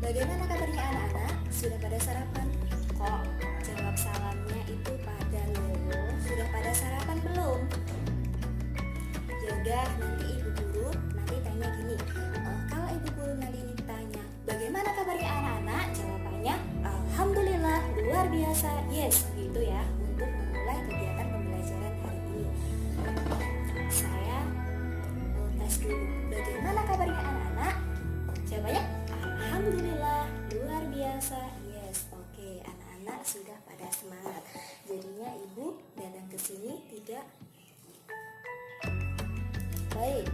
Bagaimana kabarnya anak-anak? Sudah pada sarapan? Kok jawab salamnya itu pada lolo? Sudah pada sarapan belum? Ya udah, nanti ibu guru nanti tanya gini. Kalau ibu guru nanti tanya, bagaimana kabarnya anak-anak? Jawabannya, alhamdulillah, luar biasa. Yes, gitu ya. Untuk memulai kegiatan pembelajaran hari ini. Saya tes dulu. Bagaimana kabarnya anak-anak? Jawabannya, alhamdulillah, luar biasa. Yes, oke, anak-anak sudah pada semangat. Jadinya ibu datang ke sini tidak. Baik.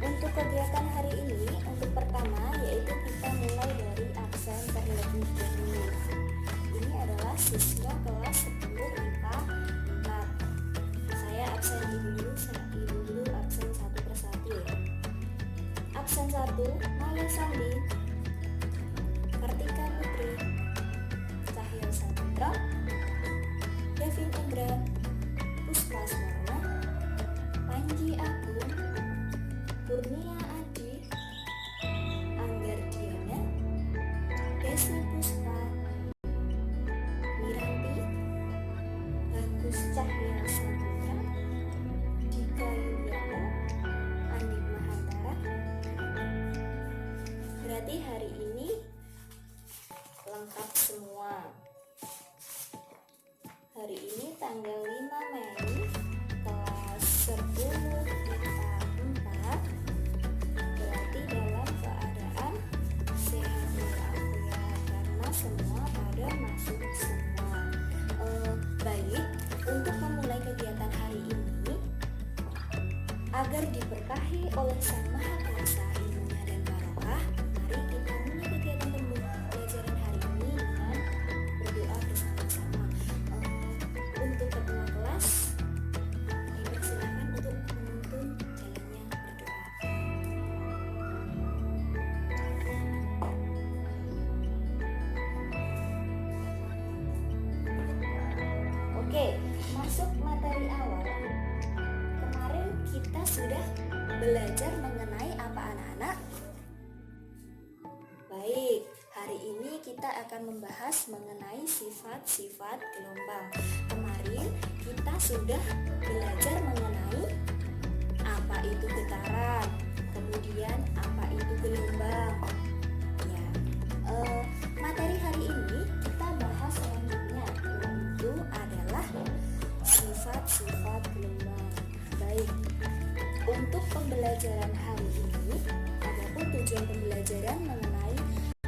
Untuk kegiatan hari ini, untuk pertama yaitu kita mulai dari absen terlebih dahulu. Ini adalah siswa kelas 10 IPA 4. Saya absen ibu dulu absen satu persatu ya. Absen 1, Maya Sandi, Kartika Putri, Cahya Saputra, Devin Indra, Puspa Suwarno, Panji Agung, Kurnia Adi, Anggar Diana, Desi Puspa, Miranti, Bagus Cahya Saputra, Dika Yuliana, Andi Mahantara. Berarti hari ini lengkap semua. Hari ini tanggal 5 Mei kelas 10 IPA 4. Berarti dalam keadaan sehat walafiat karena semua pada masuk semua. Baik, untuk memulai kegiatan hari ini agar diberkahi oleh Sang Maha Kuasa ilmunya dan barokah, mari kita mulai kegiatan pembelajaran hari ini dengan berdoa bersama-sama. Untuk ketua kelas dipersilakan untuk menuntun jalannya berdoa. Oke, masuk materi awal. Kemarin kita sudah belajar mengenai apa anak-anak? Baik, hari ini kita akan membahas mengenai sifat-sifat gelombang. Kemarin kita sudah belajar mengenai apa itu getaran, kemudian apa itu gelombang. Ya, materi hari ini kita bahas selanjutnya, yaitu adalah sifat-sifat gelombang. Baik, untuk pembelajaran hari ini, adapun tujuan pembelajaran mengenai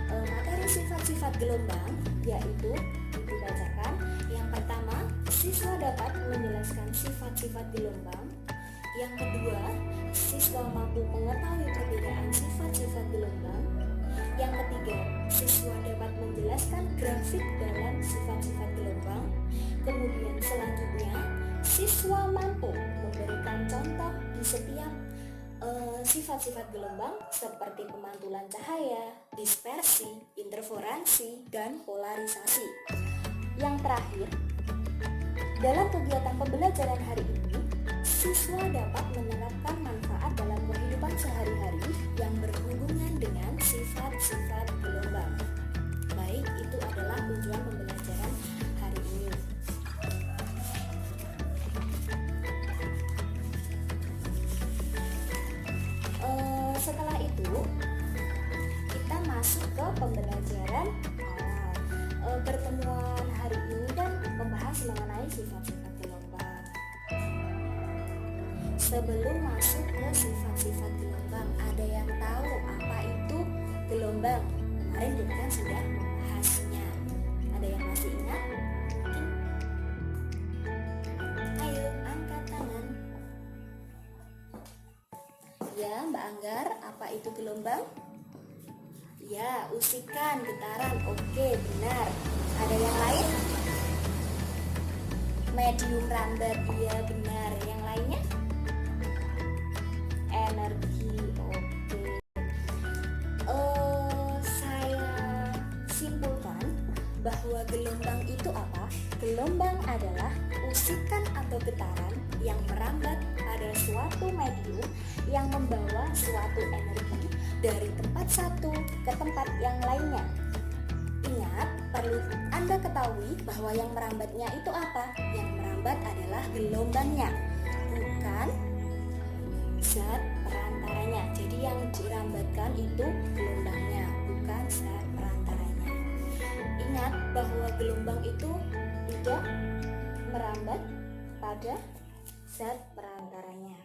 materi sifat-sifat gelombang, yaitu dibacakan. Yang pertama, siswa dapat menjelaskan sifat-sifat gelombang. Yang kedua, siswa mampu mengetahui perbedaan sifat-sifat gelombang. Yang ketiga, siswa dapat menjelaskan grafik dalam sifat-sifat gelombang. Kemudian selanjutnya, siswa mampu memberikan contoh di setiap sifat-sifat gelombang seperti pemantulan cahaya, dispersi, interferensi, dan polarisasi. Yang terakhir, dalam kegiatan pembelajaran hari ini, siswa dapat menerapkan manfaat dalam kehidupan sehari-hari yang berhubungan dengan sifat-sifat gelombang. Baik, itu adalah tujuan pembelajaran hari ini. Setelah itu, kita masuk ke pembelajaran awal. Pertemuan hari ini kan membahas mengenai sifat-sifat gelombang. Sebelum masuk ke sifat-sifat gelombang, ada yang tahu apa itu gelombang? Kemarin kita kan sudah membahasnya. Ada yang masih ingat? Mungkin? Ayo, angkat tangan. Ya, Mbak Anggar, apa itu gelombang? Ya, usikan, getaran. Oke, benar. Ada yang lain? Medium rambat, ya benar. Yang lainnya? Energi, oke. Saya simpulkan bahwa gelombang itu apa? Gelombang adalah usikan atau getaran yang merambat pada pada suatu medium yang membawa suatu energi dari tempat satu ke tempat yang lainnya. Ingat, perlu Anda ketahui bahwa yang merambatnya itu apa? Yang merambat adalah gelombangnya, bukan zat perantaranya. Jadi yang dirambatkan itu gelombangnya, bukan zat perantaranya. Ingat bahwa gelombang itu tidak merambat pada zat perantaranya.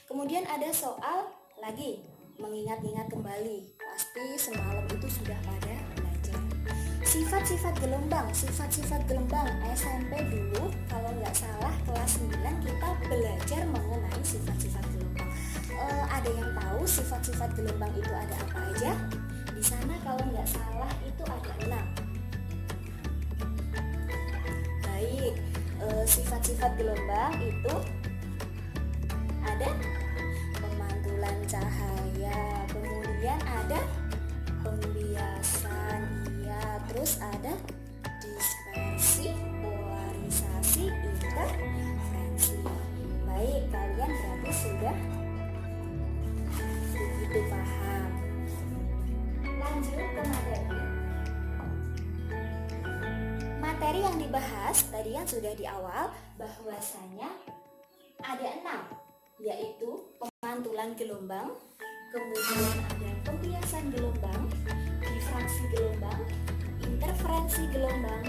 Kemudian ada soal lagi, mengingat-ingat kembali. Pasti semalam itu sudah pada belajar. Sifat-sifat gelombang SMP dulu, kalau nggak salah kelas 9 kita belajar mengenai sifat-sifat gelombang. Ada yang tahu sifat-sifat gelombang itu ada apa aja? Di sana kalau nggak salah itu ada 6. Baik, sifat-sifat gelombang itu ada pemantulan cahaya, kemudian ada pembiasan, terus ada dispersi, polarisasi, interferensi. Baik, kalian berarti sudah begitu paham. Lanjut ke materi. Materi yang dibahas tadi yang sudah di awal bahwasanya ada 6, yaitu pemantulan gelombang, kemudian ada pembiasan gelombang, difraksi gelombang, interferensi gelombang,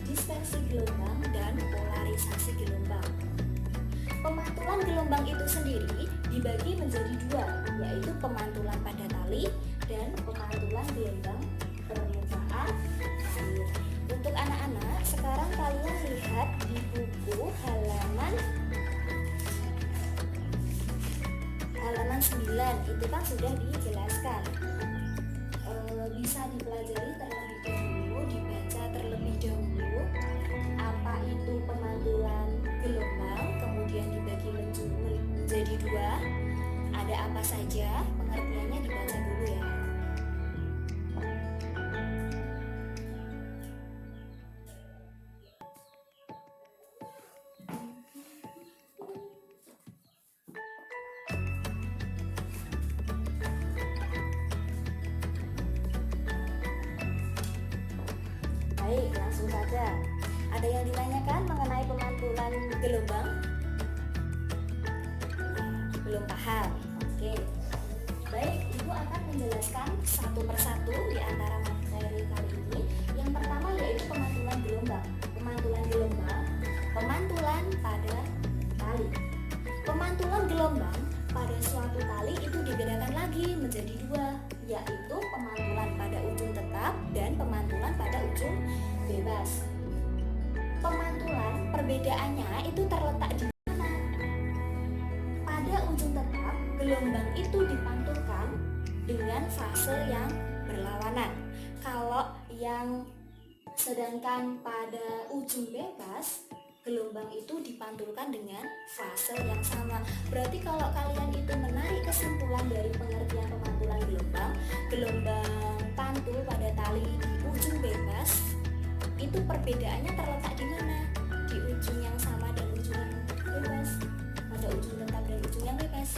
dispersi gelombang, dan polarisasi gelombang. Pemantulan gelombang itu sendiri dibagi menjadi 2, yaitu pemantulan pada tali dan pemantulan gelombang permukaan air. Untuk anak-anak, sekarang kalian lihat di buku halaman 9, itu kan sudah dijelaskan. Bisa dipelajari terlebih dahulu, dibaca terlebih dahulu apa itu pemantulan gelombang, kemudian dibagi menjadi 2, ada apa saja, pengertiannya dibaca dulu ya. Baik, langsung saja. Ada yang ditanyakan mengenai pemantulan gelombang? Belum paham? Oke. Baik, Ibu akan menjelaskan satu persatu di antara materi kali ini. Yang pertama yaitu pemantulan gelombang. Pemantulan gelombang, pemantulan pada tali. Pemantulan gelombang pada suatu tali itu dibedakan lagi menjadi 2, yaitu pemantulan pada ujung tetap dan pemantulan pada ujung bebas. Pemantulan perbedaannya itu terletak di mana? Pada ujung tetap, gelombang itu dipantulkan dengan fase yang berlawanan. Kalau yang sedangkan pada ujung bebas, gelombang itu dipantulkan dengan fase yang sama. Berarti kalau kalian itu menarik kesimpulan dari pengertian pemantulan gelombang, gelombang pantul pada tali di ujung bebas, itu perbedaannya terletak di mana? Di ujung yang sama dan ujung yang bebas, pada ujung tetap dan ujung yang bebas.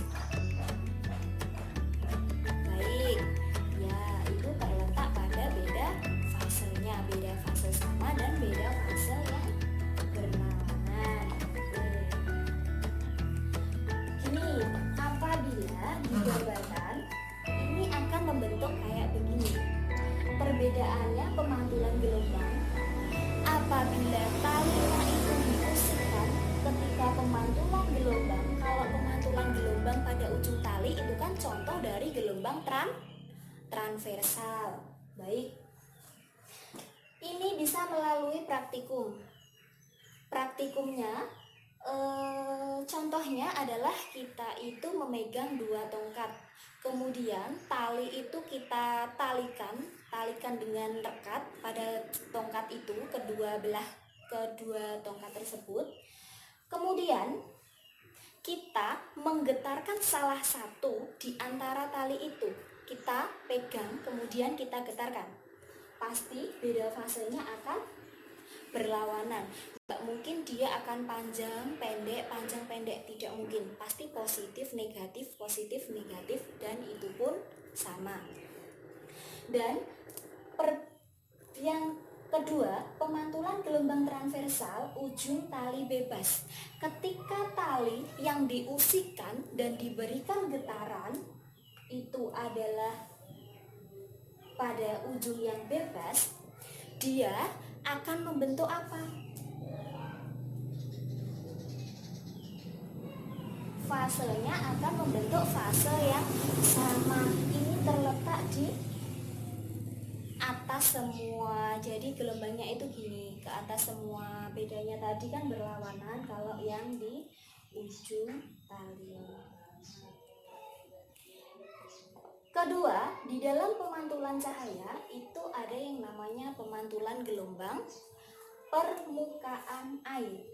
Baik, ya itu terletak pada beda fasenya, beda fase sama dan beda fase yang berlawanan. Gini, apabila digambarkan ini akan membentuk kayak begini. Perbedaannya pemantulan gelombang apabila talinya itu diusikkan ketika pemantulan gelombang. Kalau pemantulan gelombang pada ujung tali itu kan contoh dari gelombang transversal. Baik, ini bisa melalui praktikum. Praktikumnya contohnya adalah kita itu memegang 2 tongkat. Kemudian tali itu kita talikan dengan rekat pada tongkat itu, kedua tongkat tersebut. Kemudian kita menggetarkan salah satu di antara tali itu. Kita pegang, kemudian kita getarkan. Pasti beda fasenya akan berlawanan. Nggak tidak mungkin dia akan panjang pendek, tidak mungkin. Pasti positif negatif, dan itu pun sama. Dan yang kedua, pemantulan gelombang transversal ujung tali bebas. Ketika tali yang diusikan dan diberikan getaran itu adalah pada ujung yang bebas, dia akan membentuk apa? Fasenya akan membentuk fase yang sama. Ini terletak di atas semua, jadi gelombangnya itu gini, ke atas semua. Bedanya tadi kan berlawanan kalau yang di ujung tali. Kedua, di dalam pemantulan cahaya itu ada yang namanya pemantulan gelombang permukaan air.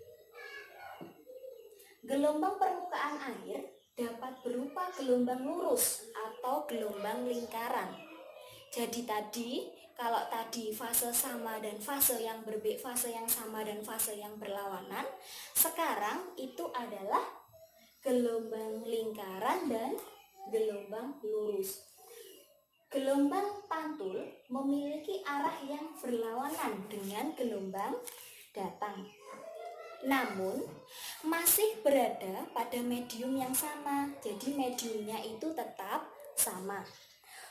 Gelombang permukaan air dapat berupa gelombang lurus atau gelombang lingkaran. Jadi tadi kalau tadi fase sama dan fase yang fase yang sama dan fase yang berlawanan, sekarang itu adalah gelombang lingkaran dan gelombang lurus. Gelombang pantul memiliki arah yang berlawanan dengan gelombang datang, namun masih berada pada medium yang sama. Jadi mediumnya itu tetap sama.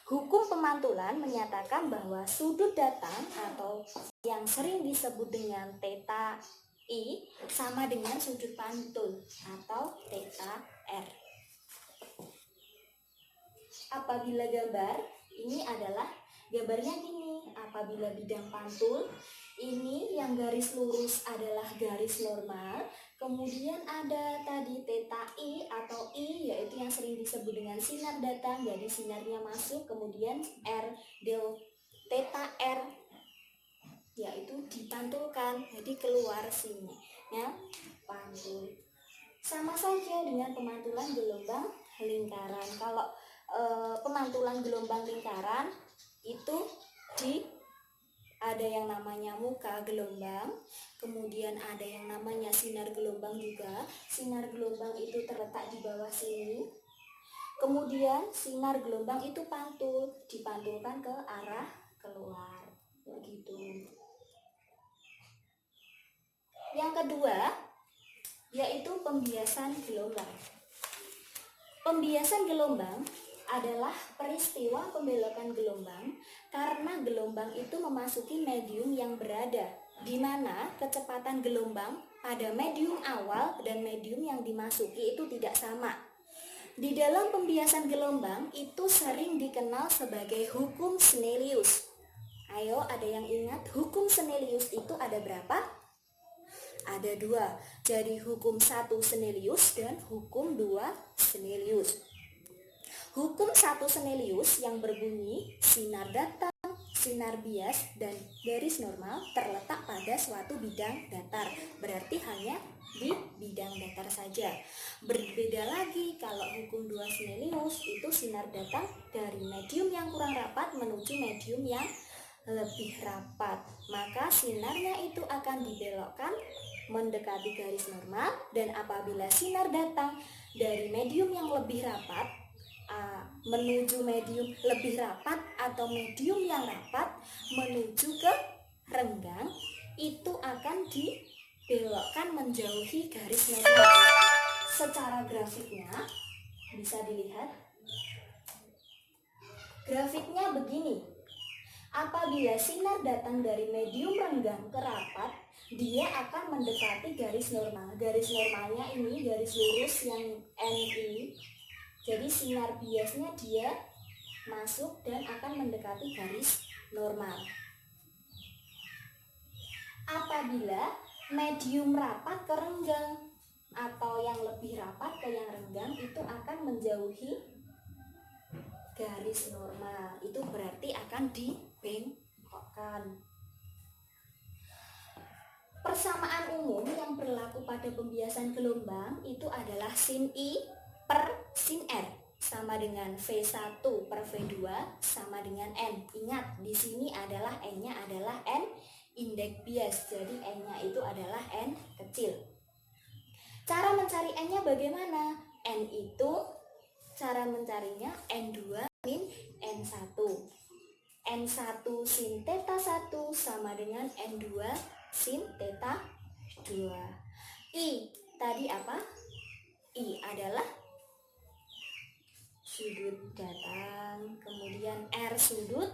Hukum pemantulan menyatakan bahwa sudut datang atau yang sering disebut dengan theta I sama dengan sudut pantul atau theta R. Apabila gambar ini adalah gambarnya gini, apabila bidang pantul ini yang garis lurus adalah garis normal, kemudian ada tadi theta I atau I, yaitu yang sering disebut dengan sinar datang, jadi sinarnya masuk, kemudian R del theta R yaitu dipantulkan, jadi keluar sini ya, pantul. Sama saja dengan pemantulan gelombang lingkaran. Kalau pemantulan gelombang lingkaran itu ada yang namanya muka gelombang, kemudian ada yang namanya sinar gelombang juga. Sinar gelombang itu terletak di bawah sini. Kemudian sinar gelombang itu dipantulkan ke arah keluar, begitu. Yang kedua yaitu pembiasan gelombang. Pembiasan gelombang adalah peristiwa pembelokan gelombang karena gelombang itu memasuki medium yang berada, di mana kecepatan gelombang pada medium awal dan medium yang dimasuki itu tidak sama. Di dalam pembiasan gelombang itu sering dikenal sebagai hukum Snellius. Ayo, ada yang ingat hukum Snellius itu ada berapa? Ada 2. Jadi hukum 1 Snellius dan hukum 2 Snellius. Hukum 1 Snellius yang berbunyi sinar datang, sinar bias, dan garis normal terletak pada suatu bidang datar. Berarti hanya di bidang datar saja. Berbeda lagi kalau hukum 2 Snellius itu sinar datang dari medium yang kurang rapat menuju medium yang lebih rapat. Maka sinarnya itu akan dibelokkan mendekati garis normal, dan apabila sinar datang dari medium yang lebih rapat menuju medium lebih rapat atau medium yang rapat menuju ke renggang, itu akan dibelokkan menjauhi garis normal. Secara grafiknya bisa dilihat. Grafiknya begini. Apabila sinar datang dari medium renggang ke rapat, dia akan mendekati garis normal. Garis normalnya ini garis lurus yang N ini. Jadi sinar biasnya dia masuk dan akan mendekati garis normal. Apabila medium rapat ke renggang atau yang lebih rapat ke yang renggang, itu akan menjauhi garis normal. Itu berarti akan dibengkokkan. Persamaan umum yang berlaku pada pembiasan gelombang itu adalah sin I per sin R sama dengan V1 per V2 sama dengan N. Ingat, di sini adalah N-nya adalah N indeks bias. Jadi N-nya itu adalah N kecil. Cara mencari N-nya bagaimana? N itu cara mencarinya N2 min N1. N1 sin theta 1 sama dengan N2 sin theta 2. I tadi apa? I adalah sudut datang, kemudian R sudut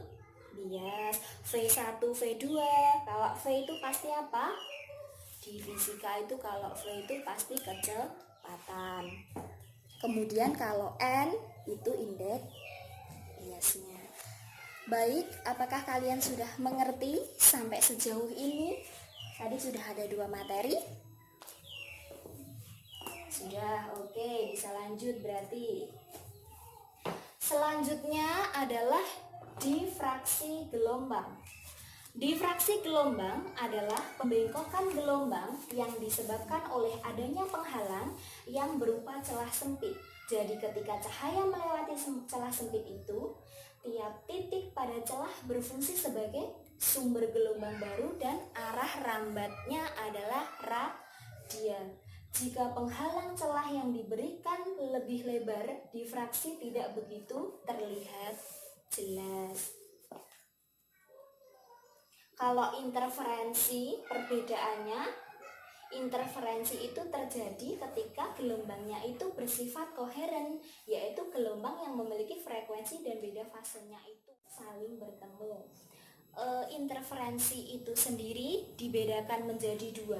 bias, V1, V2. Kalau V itu pasti apa? Di fisika itu kalau V itu pasti kecepatan. Kemudian kalau N itu indeks biasnya. Baik, apakah kalian sudah mengerti sampai sejauh ini? Tadi sudah ada 2 materi. Sudah, oke, bisa lanjut berarti. Selanjutnya adalah difraksi gelombang. Difraksi gelombang adalah pembengkokan gelombang yang disebabkan oleh adanya penghalang yang berupa celah sempit. Jadi ketika cahaya melewati celah sempit itu, tiap titik pada celah berfungsi sebagai sumber gelombang baru dan arah rambatnya adalah radial. Jika penghalang celah yang diberikan lebih lebar, difraksi tidak begitu terlihat jelas. Kalau interferensi, perbedaannya, interferensi itu terjadi ketika gelombangnya itu bersifat koheren, yaitu gelombang yang memiliki frekuensi dan beda fasenya itu saling bertemu. Interferensi itu sendiri dibedakan menjadi 2,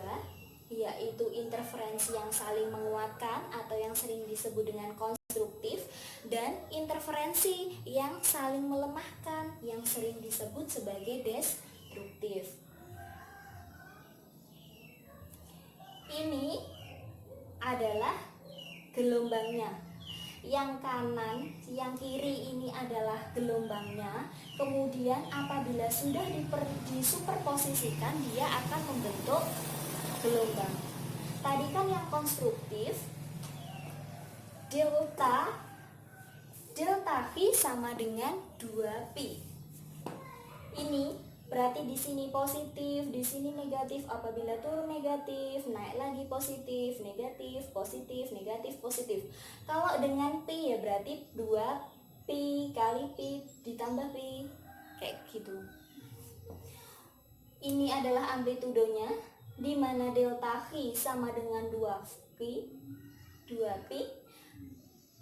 yaitu interferensi yang saling menguatkan atau yang sering disebut dengan konstruktif, dan interferensi yang saling melemahkan yang sering disebut sebagai destruktif. Ini adalah gelombangnya. Yang kanan, yang kiri ini adalah gelombangnya. Kemudian apabila sudah disuperposisikan, dia akan membentuk gelombang. Tadi kan yang konstruktif, delta V sama dengan 2pi. Ini berarti di sini positif, di sini negatif. Apabila turun negatif, naik lagi positif, negatif, positif, negatif, positif. Kalau dengan pi ya berarti 2pi kali pi ditambah pi, kayak gitu. Ini adalah amplitudonya, di mana delta V sama dengan 2pi.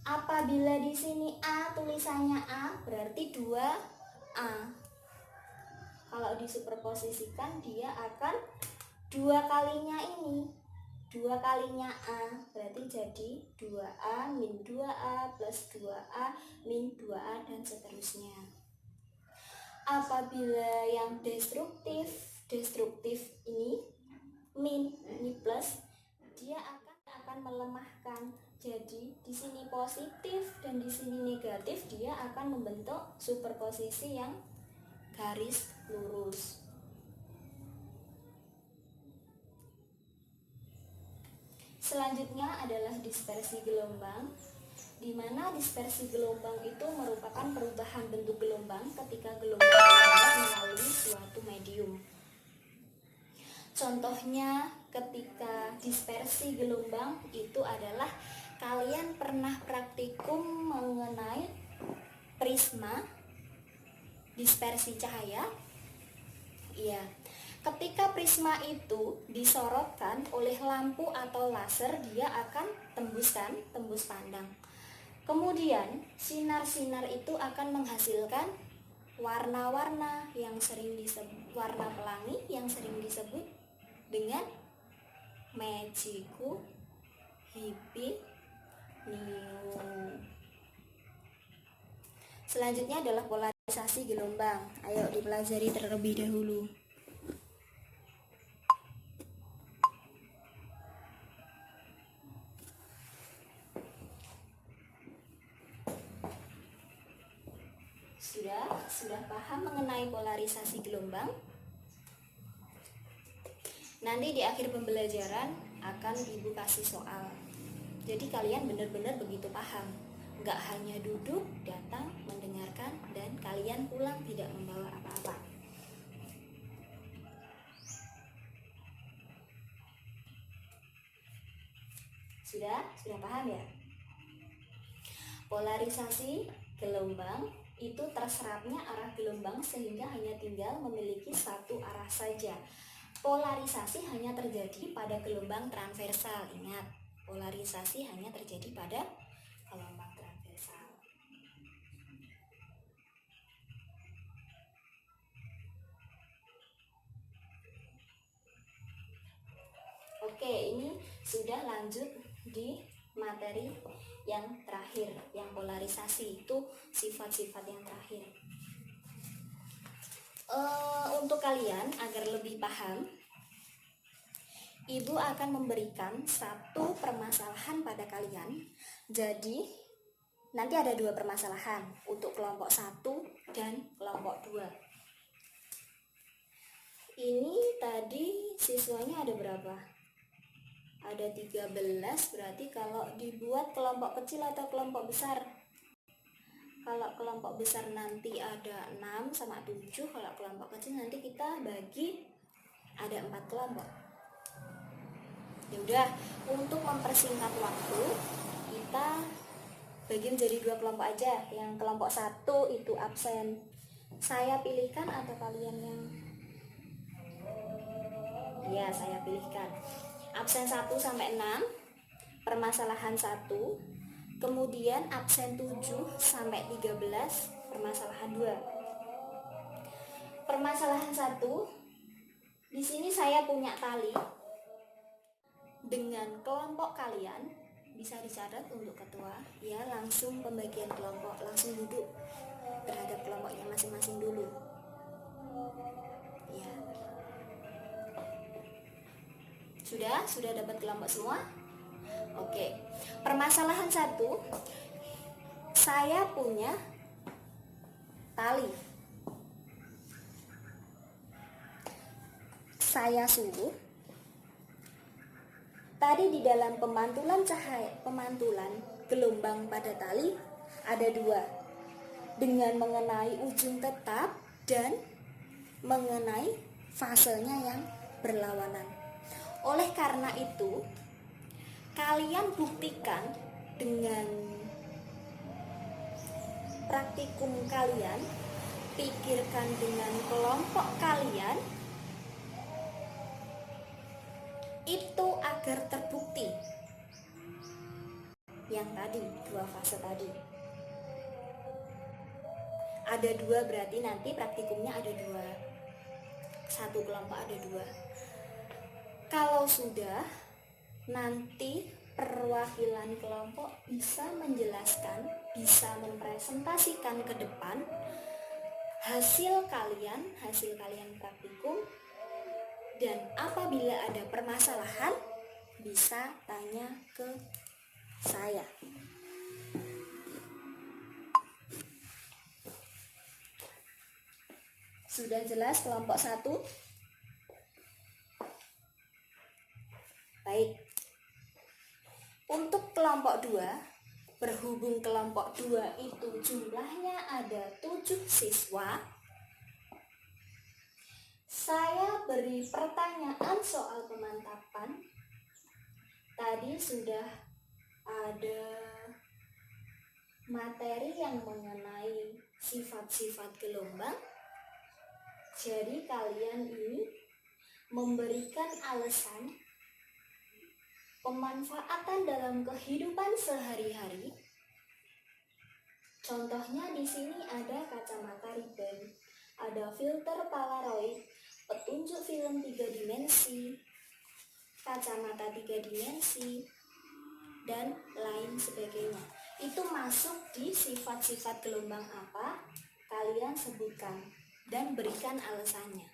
Apabila di sini A, tulisannya A, berarti 2A. Kalau disuperposisikan dia akan 2 kalinya ini, 2 kalinya A, berarti jadi 2A min 2A plus 2A min 2A dan seterusnya. Apabila yang destruktif ini min, ini plus, dia akan melemahkan. Jadi di sini positif dan di sini negatif, dia akan membentuk superposisi yang garis lurus. Selanjutnya adalah dispersi gelombang, di mana dispersi gelombang itu merupakan perubahan bentuk gelombang ketika gelombang melalui suatu medium. Contohnya ketika dispersi gelombang itu adalah kalian pernah praktikum mengenai prisma, dispersi cahaya. Iya. Ketika prisma itu disorotkan oleh lampu atau laser, dia akan tembus pandang. Kemudian sinar-sinar itu akan menghasilkan warna-warna yang sering disebut warna pelangi, yang sering disebut dengan magico hypnium. Selanjutnya adalah polarisasi gelombang. Ayo dipelajari terlebih dahulu. Sudah paham mengenai polarisasi gelombang? Nanti di akhir pembelajaran akan Ibu kasih soal. Jadi kalian benar-benar begitu paham. Nggak hanya duduk, datang, mendengarkan, dan kalian pulang tidak membawa apa-apa. Sudah paham ya? Polarisasi gelombang itu terserapnya arah gelombang sehingga hanya tinggal memiliki satu arah saja. Polarisasi hanya terjadi pada gelombang transversal. Ingat, polarisasi hanya terjadi pada gelombang transversal. Oke, ini sudah lanjut di materi yang terakhir, yang polarisasi, itu sifat-sifat yang terakhir. Untuk kalian agar lebih paham, Ibu akan memberikan satu permasalahan pada kalian. Jadi nanti ada 2 permasalahan untuk kelompok 1 dan kelompok 2. Ini tadi siswanya ada berapa? Ada 13, berarti kalau dibuat kelompok kecil atau kelompok besar? Kalau kelompok besar nanti ada 6 sama 7, kalau kelompok kecil nanti kita bagi ada 4 kelompok. Ya udah, untuk mempersingkat waktu kita bagi menjadi 2 kelompok aja. Yang kelompok 1 itu absen. Saya pilihkan atau kalian yang? Ya, saya pilihkan. Absen 1 sampai 6, permasalahan 1. Kemudian absen 7 sampai 13, permasalahan 2. Permasalahan 1, di sini saya punya tali dengan kelompok kalian, bisa dicatat untuk ketua. Ya, langsung pembagian kelompok, langsung duduk terhadap kelompoknya masing-masing dulu. Ya. Sudah dapat kelompok semua? Oke. Permasalahan 1, saya punya tali. Saya suruh tadi di dalam pemantulan gelombang pada tali ada 2, dengan mengenai ujung tetap dan mengenai fasenya yang berlawanan. Oleh karena itu, kalian buktikan dengan praktikum kalian, pikirkan dengan kelompok kalian, itu agar terbukti yang tadi, 2 fase tadi. Ada 2, berarti nanti praktikumnya ada 2. Satu kelompok ada 2. Kalau sudah, nanti perwakilan kelompok bisa menjelaskan, bisa mempresentasikan ke depan hasil kalian praktikum, dan apabila ada permasalahan bisa tanya ke saya. Sudah jelas kelompok 1? Baik. Untuk kelompok 2, berhubung kelompok 2 itu jumlahnya ada 7 siswa, saya beri pertanyaan soal pemantapan. Tadi sudah ada materi yang mengenai sifat-sifat gelombang. Jadi kalian ini memberikan alasan pemanfaatan dalam kehidupan sehari-hari. Contohnya di sini ada kacamata Ray-Ban, ada filter Polaroid, petunjuk film 3 dimensi, kacamata 3 dimensi, dan lain sebagainya. Itu masuk di sifat-sifat gelombang apa? Kalian sebutkan dan berikan alasannya.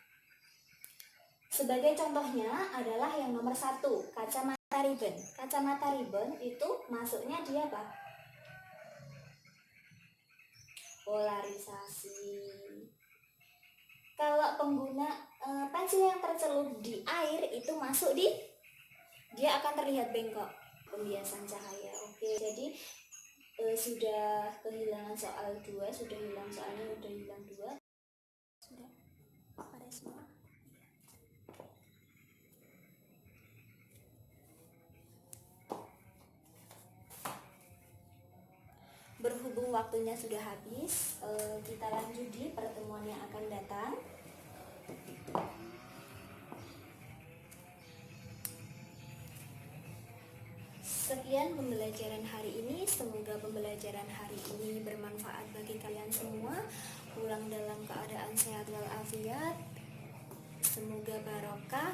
Sebagai contohnya adalah yang nomor 1, kacamata Ray-Ban. Kacamata Ray-Ban itu masuknya dia apa? Polarisasi. Kalau pengguna pensil yang tercelup di air itu masuk dia akan terlihat bengkok, pembiasan cahaya. Oke, jadi sudah kehilangan soal 2, sudah hilang soalnya, udah hilang 2. Sudah pada semua. waktunya sudah habis. Kita lanjut di pertemuan yang akan datang. Sekian pembelajaran hari ini. Semoga pembelajaran hari ini bermanfaat bagi kalian semua. Pulang dalam keadaan sehat walafiat. Semoga barokah.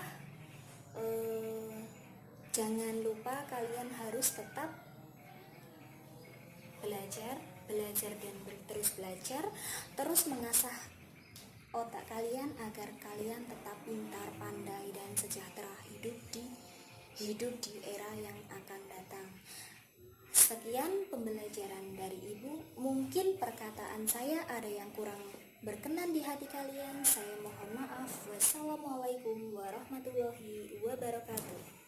Jangan lupa kalian harus tetap belajar dan terus belajar, terus mengasah otak kalian agar kalian tetap pintar, pandai, dan sejahtera hidup di era yang akan datang. Sekian pembelajaran dari Ibu. Mungkin perkataan saya ada yang kurang berkenan di hati kalian. Saya mohon maaf. Wassalamualaikum warahmatullahi wabarakatuh.